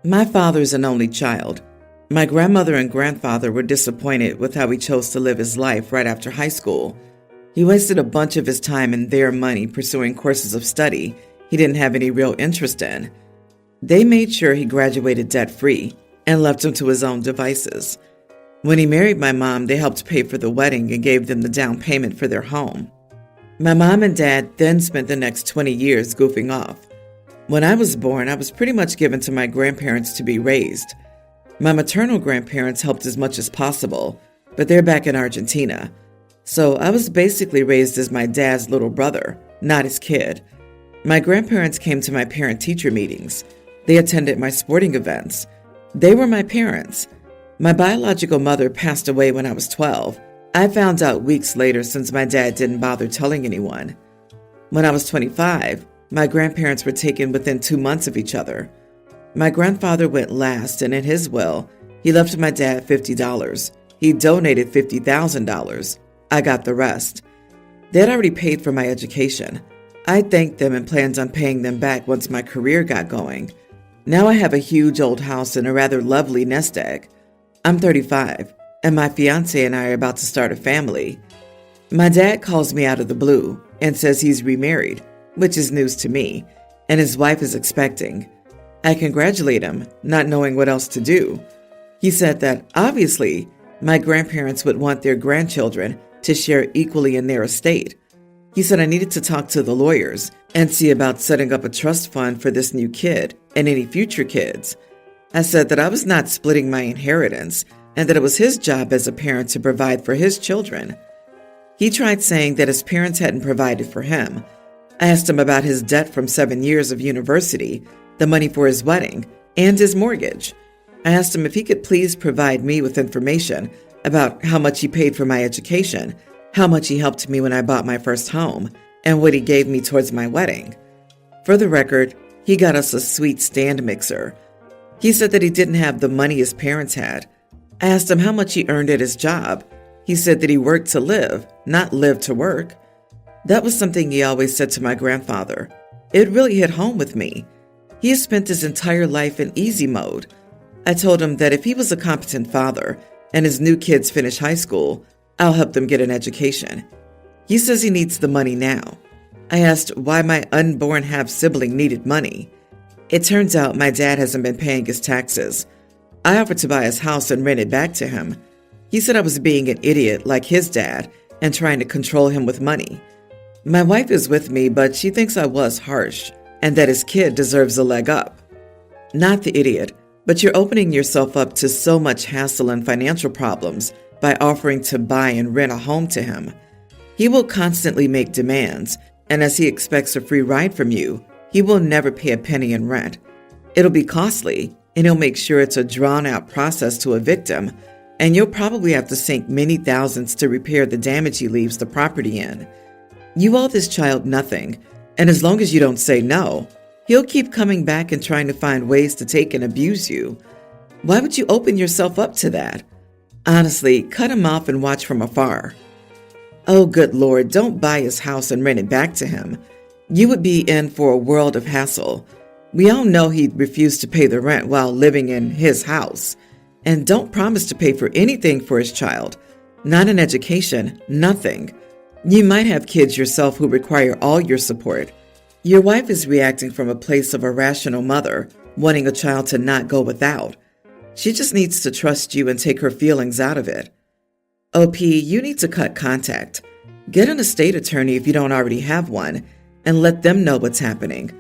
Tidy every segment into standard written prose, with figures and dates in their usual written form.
My father's an only child. My grandmother and grandfather were disappointed with how he chose to live his life right after high school. He wasted a bunch of his time and their money pursuing courses of study he didn't have any real interest in. They made sure he graduated debt-free and left him to his own devices. When he married my mom, they helped pay for the wedding and gave them the down payment for their home. My mom and dad then spent the next 20 years goofing off. When I was born, I was pretty much given to my grandparents to be raised. My maternal grandparents helped as much as possible, but they're back in Argentina. So I was basically raised as my dad's little brother, not his kid. My grandparents came to my parent-teacher meetings. They attended my sporting events. They were my parents. My biological mother passed away when I was 12. I found out weeks later since my dad didn't bother telling anyone. When I was 25, my grandparents were taken within 2 months of each other. My grandfather went last, and in his will, he left my dad $50. He donated $50,000. I got the rest. They had already paid for my education. I thanked them and planned on paying them back once my career got going. Now I have a huge old house and a rather lovely nest egg. I'm 35, and my fiancé and I are about to start a family. My dad calls me out of the blue and says he's remarried, which is news to me, and his wife is expecting. I congratulate him, not knowing what else to do. He said that, obviously, my grandparents would want their grandchildren to share equally in their estate. He said I needed to talk to the lawyers and see about setting up a trust fund for this new kid and any future kids. I said that I was not splitting my inheritance and that it was his job as a parent to provide for his children. He tried saying that his parents hadn't provided for him. I asked him about his debt from 7 years of university, the money for his wedding, and his mortgage. I asked him if he could please provide me with information about how much he paid for my education, how much he helped me when I bought my first home, and what he gave me towards my wedding. For the record, he got us a sweet stand mixer. He said that he didn't have the money his parents had. I asked him how much he earned at his job. He said that he worked to live, not live to work. That was something he always said to my grandfather. It really hit home with me. He has spent his entire life in easy mode. I told him that if he was a competent father and his new kids finish high school, I'll help them get an education. He says he needs the money now. I asked why my unborn half-sibling needed money. It turns out my dad hasn't been paying his taxes. I offered to buy his house and rent it back to him. He said I was being an idiot like his dad and trying to control him with money. My wife is with me, but she thinks I was harsh and that his kid deserves a leg up. Not the idiot, but you're opening yourself up to so much hassle and financial problems by offering to buy and rent a home to him. He will constantly make demands, and as he expects a free ride from you, he will never pay a penny in rent. It'll be costly, and he'll make sure it's a drawn-out process to evict him, and you'll probably have to sink many thousands to repair the damage he leaves the property in. You owe this child nothing, and as long as you don't say no, he'll keep coming back and trying to find ways to take and abuse you. Why would you open yourself up to that? Honestly, cut him off and watch from afar. Oh, good Lord, don't buy his house and rent it back to him. You would be in for a world of hassle. We all know he'd refuse to pay the rent while living in his house. And don't promise to pay for anything for his child. Not an education, nothing. You might have kids yourself who require all your support. Your wife is reacting from a place of a rational mother, wanting a child to not go without. She just needs to trust you and take her feelings out of it. OP, you need to cut contact. Get an estate attorney if you don't already have one, and let them know what's happening.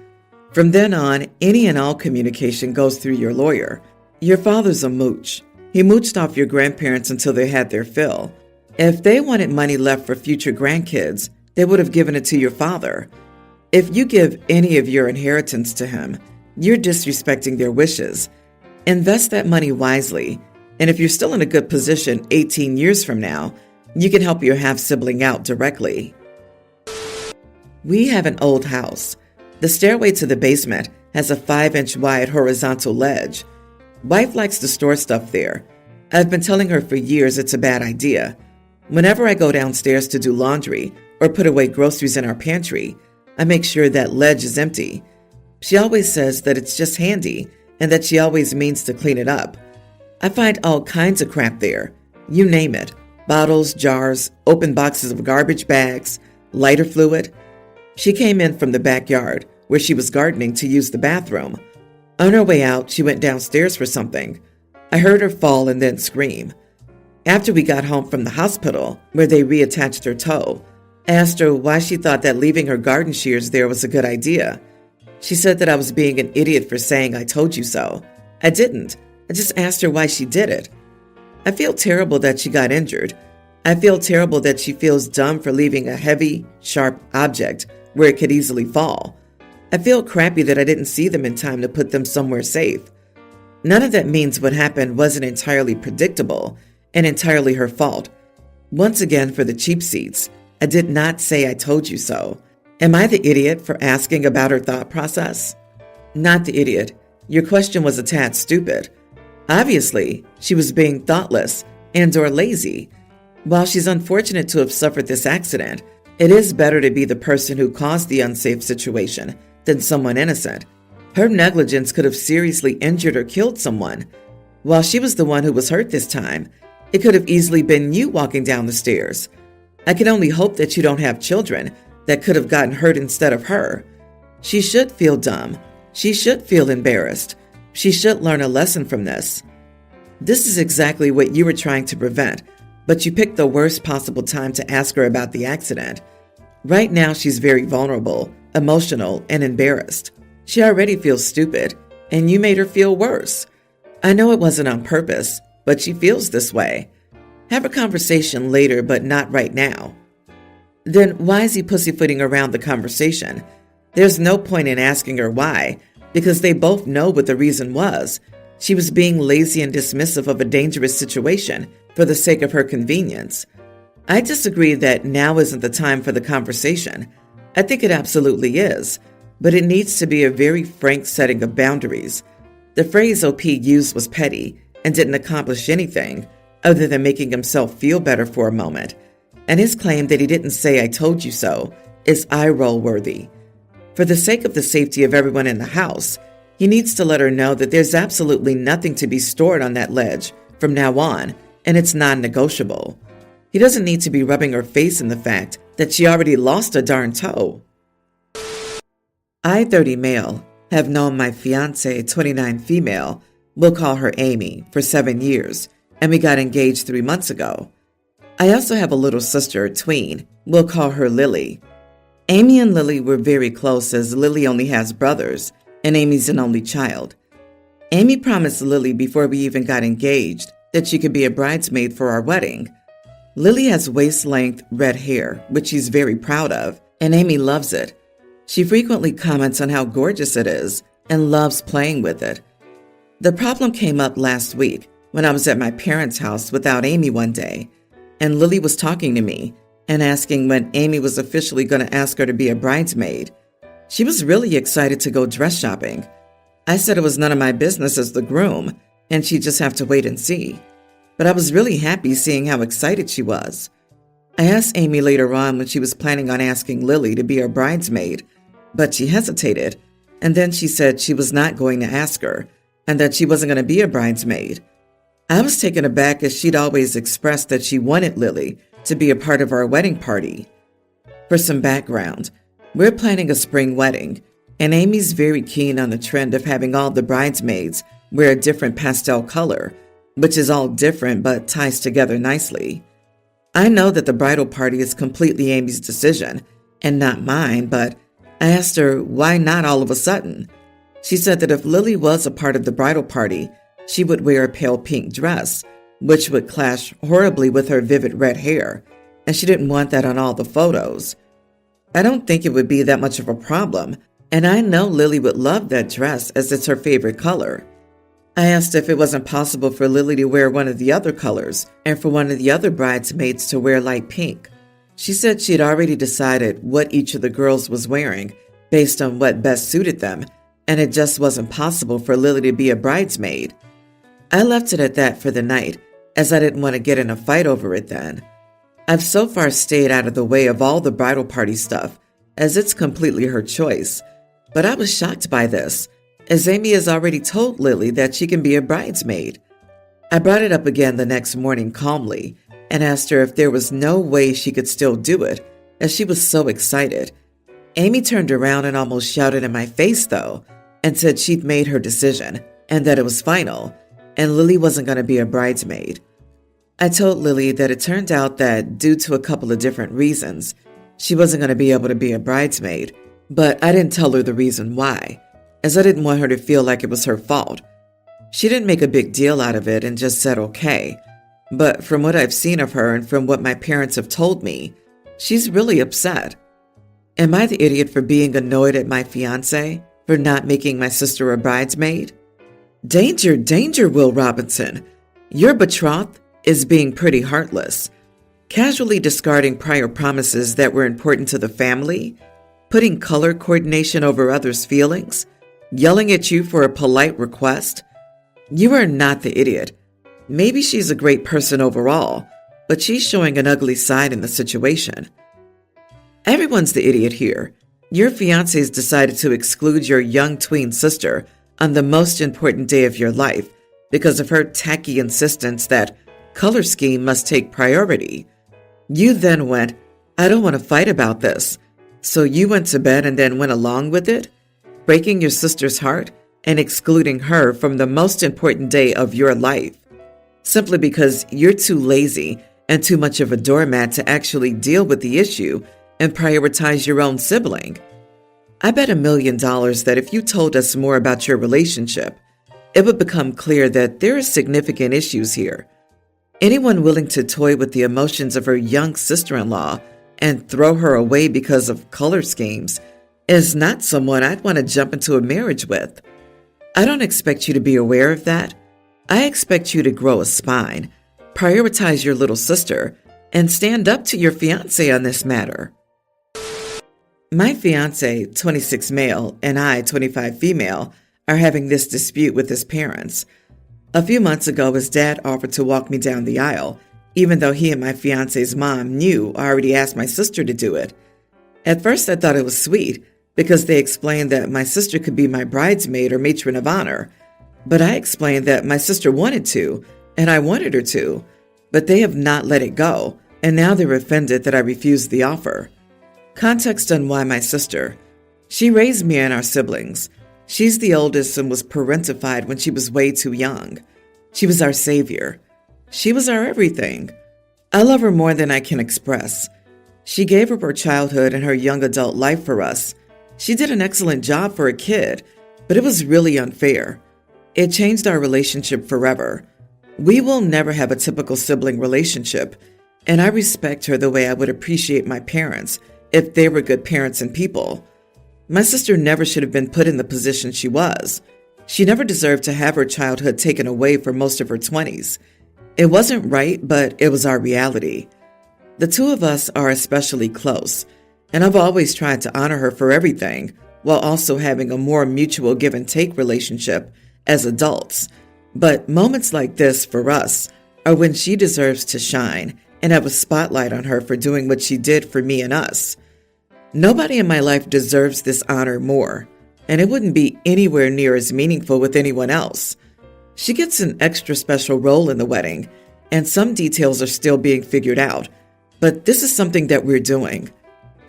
From then on, any and all communication goes through your lawyer. Your father's a mooch. He mooched off your grandparents until they had their fill. If they wanted money left for future grandkids, they would have given it to your father. If you give any of your inheritance to him, you're disrespecting their wishes. Invest that money wisely, and if you're still in a good position 18 years from now, you can help your half-sibling out directly. We have an old house. The stairway to the basement has a 5-inch wide horizontal ledge. Wife likes to store stuff there. I've been telling her for years it's a bad idea. Whenever I go downstairs to do laundry or put away groceries in our pantry, I make sure that ledge is empty. She always says that it's just handy and that she always means to clean it up. I find all kinds of crap there. You name it. Bottles, jars, open boxes of garbage bags, lighter fluid. She came in from the backyard, where she was gardening, to use the bathroom. On her way out, she went downstairs for something. I heard her fall and then scream. After we got home from the hospital, where they reattached her toe, I asked her why she thought that leaving her garden shears there was a good idea. She said that I was being an idiot for saying I told you so. I didn't. I just asked her why she did it. I feel terrible that she got injured. I feel terrible that she feels dumb for leaving a heavy, sharp object where it could easily fall. I feel crappy that I didn't see them in time to put them somewhere safe. None of that means what happened wasn't entirely predictable and entirely her fault. Once again, for the cheap seats, I did not say I told you so. Am I the idiot for asking about her thought process? Not the idiot. Your question was a tad stupid. Obviously, she was being thoughtless and/or lazy. While she's unfortunate to have suffered this accident, it is better to be the person who caused the unsafe situation than someone innocent. Her negligence could have seriously injured or killed someone. While she was the one who was hurt this time, it could have easily been you walking down the stairs. I can only hope that you don't have children that could have gotten hurt instead of her. She should feel dumb. She should feel embarrassed. She should learn a lesson from this. This is exactly what you were trying to prevent, but you picked the worst possible time to ask her about the accident. Right now, she's very vulnerable, emotional, and embarrassed. She already feels stupid, and you made her feel worse. I know it wasn't on purpose, but she feels this way. Have a conversation later, but not right now. Then why is he pussyfooting around the conversation? There's no point in asking her why, because they both know what the reason was. She was being lazy and dismissive of a dangerous situation for the sake of her convenience. I disagree that now isn't the time for the conversation. I think it absolutely is, but it needs to be a very frank setting of boundaries. The phrase OP used was petty and didn't accomplish anything other than making himself feel better for a moment, and his claim that he didn't say I told you so is eye-roll worthy. For the sake of the safety of everyone in the house, he needs to let her know that there's absolutely nothing to be stored on that ledge from now on, and it's non-negotiable. He doesn't need to be rubbing her face in the fact that she already lost a darn toe. I, 30 male, have known my fiancée, 29 female, we'll call her Amy, for 7 years, and we got engaged 3 months ago. I also have a little sister, tween, we'll call her Lily. Amy and Lily were very close as Lily only has brothers, and Amy's an only child. Amy promised Lily before we even got engaged that she could be a bridesmaid for our wedding. Lily has waist-length red hair, which she's very proud of, and Amy loves it. She frequently comments on how gorgeous it is and loves playing with it. The problem came up last week when I was at my parents' house without Amy one day, and Lily was talking to me and asking when Amy was officially going to ask her to be a bridesmaid. She was really excited to go dress shopping. I said it was none of my business as the groom, and she'd just have to wait and see. But I was really happy seeing how excited she was. I asked Amy later on when she was planning on asking Lily to be her bridesmaid, but she hesitated, and then she said she was not going to ask her, and that she wasn't going to be a bridesmaid. I was taken aback as she'd always expressed that she wanted Lily to be a part of our wedding party. For some background, we're planning a spring wedding, and Amy's very keen on the trend of having all the bridesmaids wear a different pastel color, which is all different but ties together nicely. I know that the bridal party is completely Amy's decision and not mine, but I asked her why not all of a sudden. She said that if Lily was a part of the bridal party, she would wear a pale pink dress, which would clash horribly with her vivid red hair, and she didn't want that on all the photos. I don't think it would be that much of a problem, and I know Lily would love that dress as it's her favorite color. I asked if it wasn't possible for Lily to wear one of the other colors and for one of the other bridesmaids to wear light pink. She said she had already decided what each of the girls was wearing based on what best suited them, and it just wasn't possible for Lily to be a bridesmaid. I left it at that for the night, as I didn't want to get in a fight over it then. I've so far stayed out of the way of all the bridal party stuff, as it's completely her choice, but I was shocked by this, as Amy has already told Lily that she can be a bridesmaid. I brought it up again the next morning calmly and asked her if there was no way she could still do it, as she was so excited. Amy turned around and almost shouted in my face, though, and said she'd made her decision and that it was final, and Lily wasn't going to be a bridesmaid. I told Lily that it turned out that due to a couple of different reasons, she wasn't going to be able to be a bridesmaid, but I didn't tell her the reason why, as I didn't want her to feel like it was her fault. She didn't make a big deal out of it and just said okay, but from what I've seen of her and from what my parents have told me, she's really upset. Am I the idiot for being annoyed at my fiancé for not making my sister a bridesmaid? Danger, danger, Will Robinson. Your betrothed is being pretty heartless, casually discarding prior promises that were important to the family, putting color coordination over others' feelings, yelling at you for a polite request. You are not the idiot. Maybe she's a great person overall, but she's showing an ugly side in the situation. Everyone's the idiot here. Your fiancé's decided to exclude your young tween sister on the most important day of your life because of her tacky insistence that color scheme must take priority. You then went, I don't want to fight about this. So you went to bed and then went along with it, breaking your sister's heart and excluding her from the most important day of your life, simply because you're too lazy and too much of a doormat to actually deal with the issue and prioritize your own sibling. I bet $1 million that if you told us more about your relationship, it would become clear that there are significant issues here. Anyone willing to toy with the emotions of her young sister-in-law and throw her away because of color schemes is not someone I'd want to jump into a marriage with. I don't expect you to be aware of that. I expect you to grow a spine, prioritize your little sister, and stand up to your fiancé on this matter. My fiancé, 26 male, and I, 25 female, are having this dispute with his parents. A few months ago, his dad offered to walk me down the aisle, even though he and my fiancé's mom knew I already asked my sister to do it. At first, I thought it was sweet because they explained that my sister could be my bridesmaid or matron of honor. But I explained that my sister wanted to, and I wanted her to, but they have not let it go, and now they're offended that I refused the offer. Context on why my sister. She raised me and our siblings. She's the oldest and was parentified when she was way too young. She was our savior. She was our everything. I love her more than I can express. She gave up her childhood and her young adult life for us. She did an excellent job for a kid, but it was really unfair. It changed our relationship forever. We will never have a typical sibling relationship, and I respect her the way I would appreciate my parents if they were good parents and people. My sister never should have been put in the position she was. She never deserved to have her childhood taken away for most of her 20s. It wasn't right, but it was our reality. The two of us are especially close, and I've always tried to honor her for everything, while also having a more mutual give-and-take relationship as adults. But moments like this for us are when she deserves to shine and have a spotlight on her for doing what she did for me and us. Nobody in my life deserves this honor more, and it wouldn't be anywhere near as meaningful with anyone else. She gets an extra special role in the wedding, and some details are still being figured out, but this is something that we're doing.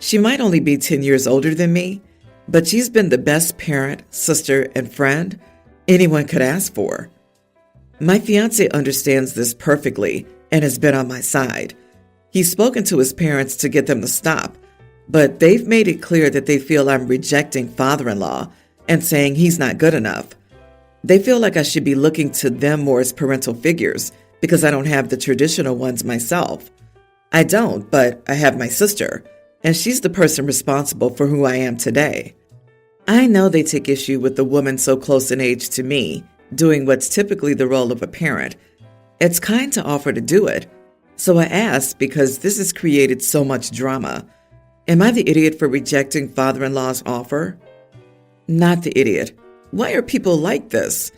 She might only be 10 years older than me, but she's been the best parent, sister, and friend anyone could ask for. My fiancé understands this perfectly and has been on my side. He's spoken to his parents to get them to stop, but they've made it clear that they feel I'm rejecting father-in-law and saying he's not good enough. They feel like I should be looking to them more as parental figures because I don't have the traditional ones myself. I don't, but I have my sister, and she's the person responsible for who I am today. I know they take issue with the woman so close in age to me doing what's typically the role of a parent. It's kind to offer to do it, so I asked because this has created so much drama. Am I the idiot for rejecting father-in-law's offer? Not the idiot. Why are people like this?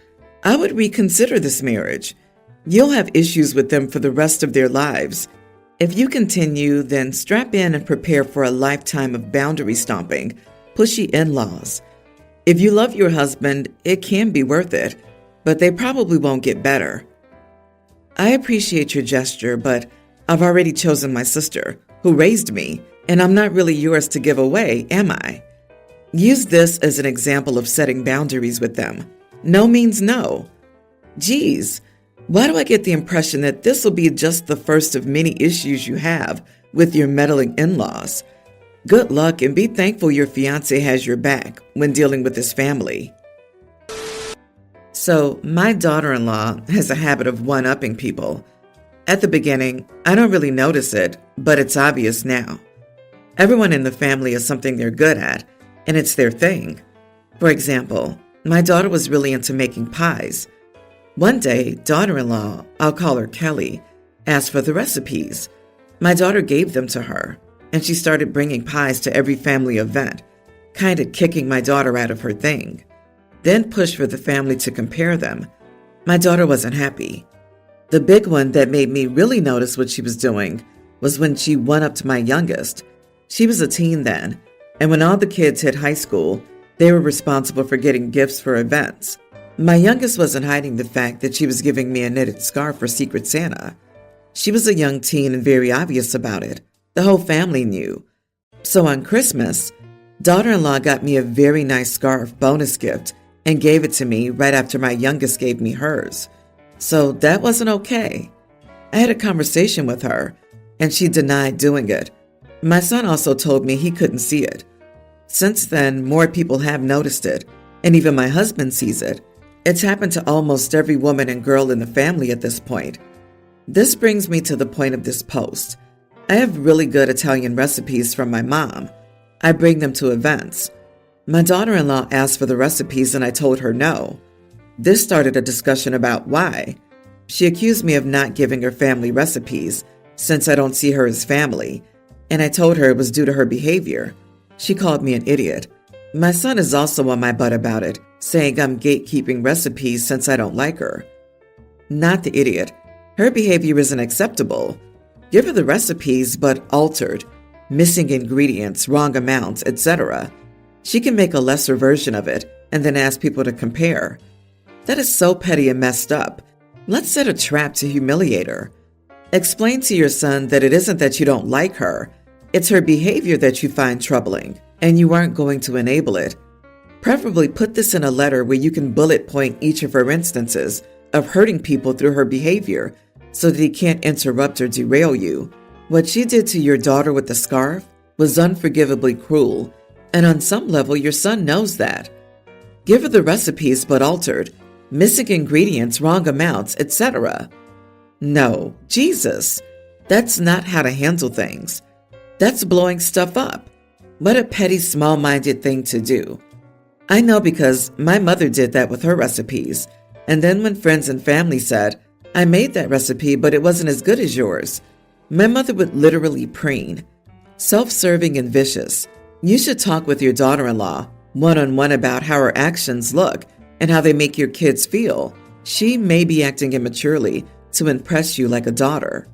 I would reconsider this marriage. You'll have issues with them for the rest of their lives. If you continue, then strap in and prepare for a lifetime of boundary stomping, pushy in-laws. If you love your husband, it can be worth it, but they probably won't get better. I appreciate your gesture, but I've already chosen my sister, who raised me, and I'm not really yours to give away, am I? Use this as an example of setting boundaries with them. No means no. Geez, why do I get the impression that this will be just the first of many issues you have with your meddling in-laws? Good luck and be thankful your fiancé has your back when dealing with his family. So, my daughter-in-law has a habit of one-upping people. At the beginning, I don't really notice it, but it's obvious now. Everyone in the family has something they're good at, and it's their thing. For example, my daughter was really into making pies. One day, daughter-in-law, I'll call her Kelly, asked for the recipes. My daughter gave them to her, and she started bringing pies to every family event, kind of kicking my daughter out of her thing. Then pushed for the family to compare them. My daughter wasn't happy. The big one that made me really notice what she was doing was when she one-upped my youngest. She was a teen then, and when all the kids hit high school, they were responsible for getting gifts for events. My youngest wasn't hiding the fact that she was giving me a knitted scarf for Secret Santa. She was a young teen and very obvious about it. The whole family knew. So on Christmas, daughter-in-law got me a very nice scarf bonus gift and gave it to me right after my youngest gave me hers. So that wasn't okay. I had a conversation with her, and she denied doing it. My son also told me he couldn't see it. Since then, more people have noticed it, and even my husband sees it. It's happened to almost every woman and girl in the family at this point. This brings me to the point of this post. I have really good Italian recipes from my mom. I bring them to events. My daughter-in-law asked for the recipes and I told her no. This started a discussion about why. She accused me of not giving her family recipes since I don't see her as family, and I told her it was due to her behavior. She called me an idiot. My son is also on my butt about it, saying I'm gatekeeping recipes since I don't like her. Not the idiot. Her behavior isn't acceptable. Give her the recipes, but altered, missing ingredients, wrong amounts, etc. She can make a lesser version of it and then ask people to compare. That is so petty and messed up. Let's set a trap to humiliate her. Explain to your son that it isn't that you don't like her. It's her behavior that you find troubling, and you aren't going to enable it. Preferably put this in a letter where you can bullet point each of her instances of hurting people through her behavior so that he can't interrupt or derail you. What she did to your daughter with the scarf was unforgivably cruel, and on some level your son knows that. Give her the recipes but altered, missing ingredients, wrong amounts, etc. No, Jesus, that's not how to handle things. That's blowing stuff up. What a petty, small-minded thing to do. I know because my mother did that with her recipes, and then when friends and family said, I made that recipe but it wasn't as good as yours, my mother would literally preen. Self-serving and vicious. You should talk with your daughter-in-law one-on-one about how her actions look and how they make your kids feel. She may be acting immaturely to impress you like a daughter.